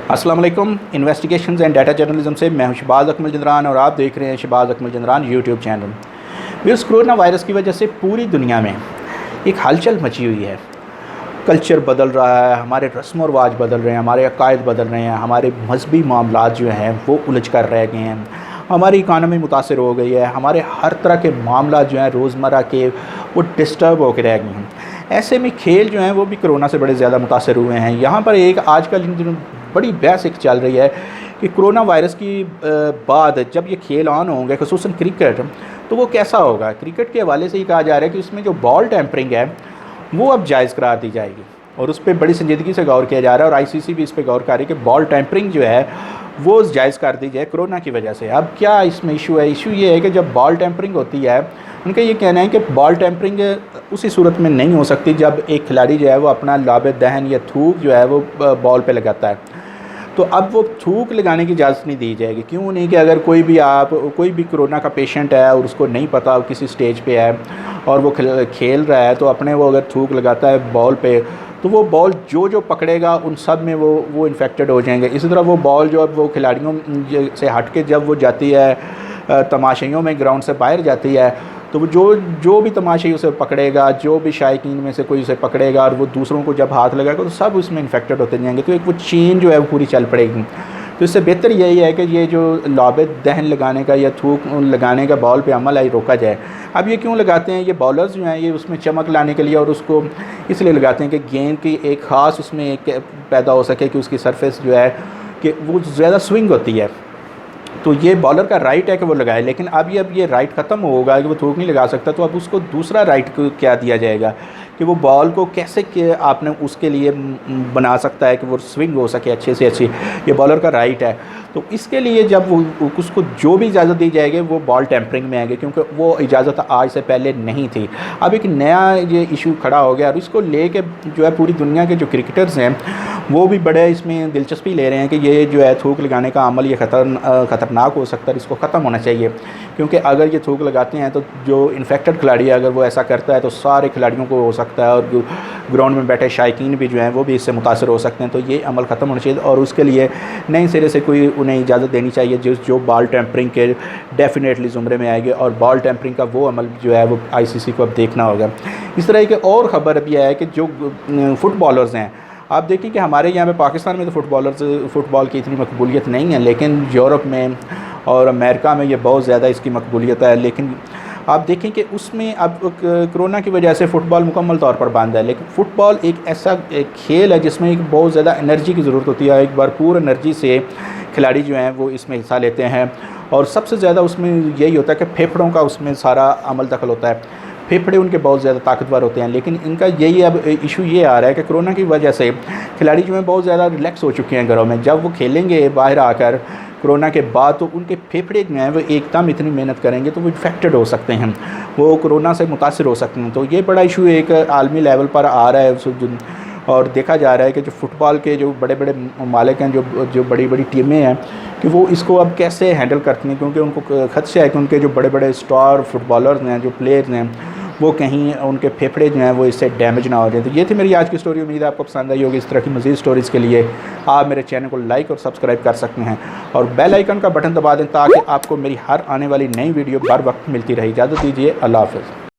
अस्सलाम वालेकुम। Investigations and data journalism से मैं हूं शहबाज अकमल जिंदरान और आप देख रहे हैं Shahbaz Akmal Jindran YouTube channel. Viewers, corona virus की वजह से पूरी दुनिया में एक हलचल मची हुई है। कल्चर बदल रहा है, हमारे रस्म व रिवाज बदल रहे हैं, हमारे अकायद बदल रहे हैं, हमारे मजहबी मामलात जो हैं वो उलझ कर रह गए हैं, हमारी इकानमी मुतासर हो गई है, हमारे हर तरह के मामला जो हैं रोज़मर्रा के वो डिस्टर्ब होकर रह गए हैं। ऐसे में खेल जो हैं वो भी कोरोना से बड़े ज़्यादा मुतासर हुए हैं। यहाँ पर एक आजकल इन दिनों बड़ी बहस एक चल रही है कि कोरोना वायरस की बाद जब ये खेल ऑन होंगे, ख़ुसूसन क्रिकेट, तो वो कैसा होगा। क्रिकेट के हवाले से ही कहा जा रहा है कि उसमें जो बॉल टैंपरिंग है वो अब जायज़ करार दी जाएगी और उस पर बड़ी संजीदगी से गौर किया जा रहा है और ICC भी इस पर गौर कर रही है कि बॉल टैंपरिंग जो है वो जायज़ कर दी जाए कोरोना की वजह से। अब क्या इसमें इशू है? इशू ये है कि जब बॉल टैंपरिंग होती है, उनका ये कहना है कि बॉल टैंपरिंग उसी सूरत में नहीं हो सकती जब एक खिलाड़ी जो है वो अपना लाबे दहन या थूक जो है वो बॉल पे लगाता है। तो अब वो थूक लगाने की इजाज़त नहीं दी जाएगी। क्यों नहीं? कि अगर कोई भी कोरोना का पेशेंट है और उसको नहीं पता वो किसी स्टेज पे है और वो खेल रहा है, तो अपने वो अगर थूक लगाता है बॉल पे, तो वो बॉल जो पकड़ेगा उन सब में वो इन्फेक्टेड हो जाएंगे। इसी तरह वो बॉल जो अब वो खिलाड़ियों से हट के जब वो जाती है तमाशाइयों में, ग्राउंड से बाहर जाती है, तो वो जो भी तमाशाई उसे पकड़ेगा, जो भी शायकीन में से कोई उसे पकड़ेगा और वो दूसरों को जब हाथ लगाएगा तो सब उसमें इन्फेक्टेड होते जाएंगे। तो एक वो चेन जो है वो पूरी चल पड़ेगी। तो इससे बेहतर यही है कि ये जो लाबे दहन लगाने का या थूक लगाने का बॉल पे अमल है रोका जाए। अब ये क्यों लगाते हैं? ये बॉलर्स जो हैं ये उसमें चमक लाने के लिए और उसको इसलिए लगाते हैं कि गेंद की एक ख़ास उसमें एक पैदा हो सके कि उसकी सरफेस जो है कि वो ज़्यादा स्विंग होती है। तो ये बॉलर का राइट है कि वो लगाए, लेकिन अब ये राइट ख़त्म होगा कि वो थूक नहीं लगा सकता। तो अब उसको दूसरा राइट को क्या दिया जाएगा कि वो बॉल को कैसे कि आपने उसके लिए बना सकता है कि वो स्विंग हो सके अच्छे से अच्छी। ये बॉलर का राइट है। तो इसके लिए जब वो उसको जो भी इजाज़त दी जाएगी वो बॉल टैंपरिंग में आएगी, क्योंकि वो इजाज़त आज से पहले नहीं थी। अब एक नया ये इशू खड़ा हो गया और इसको लेके जो है पूरी दुनिया के जो क्रिकेटर्स हैं वो भी बड़े इसमें दिलचस्पी ले रहे हैं कि ये जो है थूक लगाने का अमल ये ख़तरनाक हो सकता है, इसको ख़त्म होना चाहिए। क्योंकि अगर ये थूक लगाते हैं तो जो इन्फेक्टेड खिलाड़ी है अगर वो ऐसा करता है तो सारे खिलाड़ियों को हो सकता है और ग्राउंड में बैठे शायकीन भी जो हैं वो भी इससे मुतासर हो सकते हैं। तो ये अमल ख़त्म होना चाहिए और उसके लिए नए सिरे से कोई उन्हें इजाज़त देनी चाहिए जो बॉल टैंपरिंग के डेफिनेटली ज़ुमरे में आएंगे और बॉल टैंपरिंग का वो अमल जो है वो ICC को अब देखना होगा। इस तरह की और ख़बर अब यह है कि जो फुटबॉलर्स हैं, आप देखिए कि हमारे यहाँ पे पाकिस्तान में तो फ़ुटबॉल की इतनी मकबूलियत नहीं है, लेकिन यूरोप में और अमेरिका में ये बहुत ज़्यादा इसकी मकबूलियत है। लेकिन आप देखें कि उसमें अब कोरोना की वजह से फ़ुटबॉल मुकम्मल तौर पर बंद है, लेकिन फ़ुटबॉल एक ऐसा खेल है जिसमें एक बहुत ज़्यादा एनर्जी की ज़रूरत होती है। एक भरपूर एनर्जी से खिलाड़ी जो हैं वो इसमें हिस्सा लेते हैं और सबसे ज़्यादा उसमें यही होता है कि फेफड़ों का उसमें सारा अमल दखल होता है। फेफड़े उनके बहुत ज़्यादा ताकतवर होते हैं, लेकिन इनका यही अब इशू ये आ रहा है कि कोरोना की वजह से खिलाड़ी जो हैं बहुत ज़्यादा रिलैक्स हो चुके हैं घरों में। जब वो खेलेंगे बाहर आकर कोरोना के बाद तो उनके फेफड़े जो हैं वो एकदम इतनी मेहनत करेंगे तो वो इन्फेक्टेड हो सकते हैं, वो कोरोना से मुतासर हो सकते हैं। तो ये बड़ा इशू एक आलमी लेवल पर आ रहा है और देखा जा रहा है कि जो फुटबॉल के जो बड़े बड़े मालिक हैं, जो बड़ी बड़ी टीमें हैं, कि वो इसको अब कैसे हैंडल करती हैं, क्योंकि उनको खदशा है कि उनके जो बड़े बड़े स्टार फुटबॉलर्स हैं, जो प्लेयर्स हैं, वो कहीं उनके फेफड़े जो हैं वो इससे डैमेज ना हो जाए। तो ये थी मेरी आज की स्टोरी। उम्मीद है आपको पसंद आई होगी। इस तरह की मज़ीद स्टोरीज़ के लिए आप मेरे चैनल को लाइक और सब्सक्राइब कर सकते हैं और बेल आइकन का बटन दबा दें ताकि आपको मेरी हर आने वाली नई वीडियो बर वक्त मिलती रहे। इजाज़त दीजिए, अल्लाह हाफ़िज़।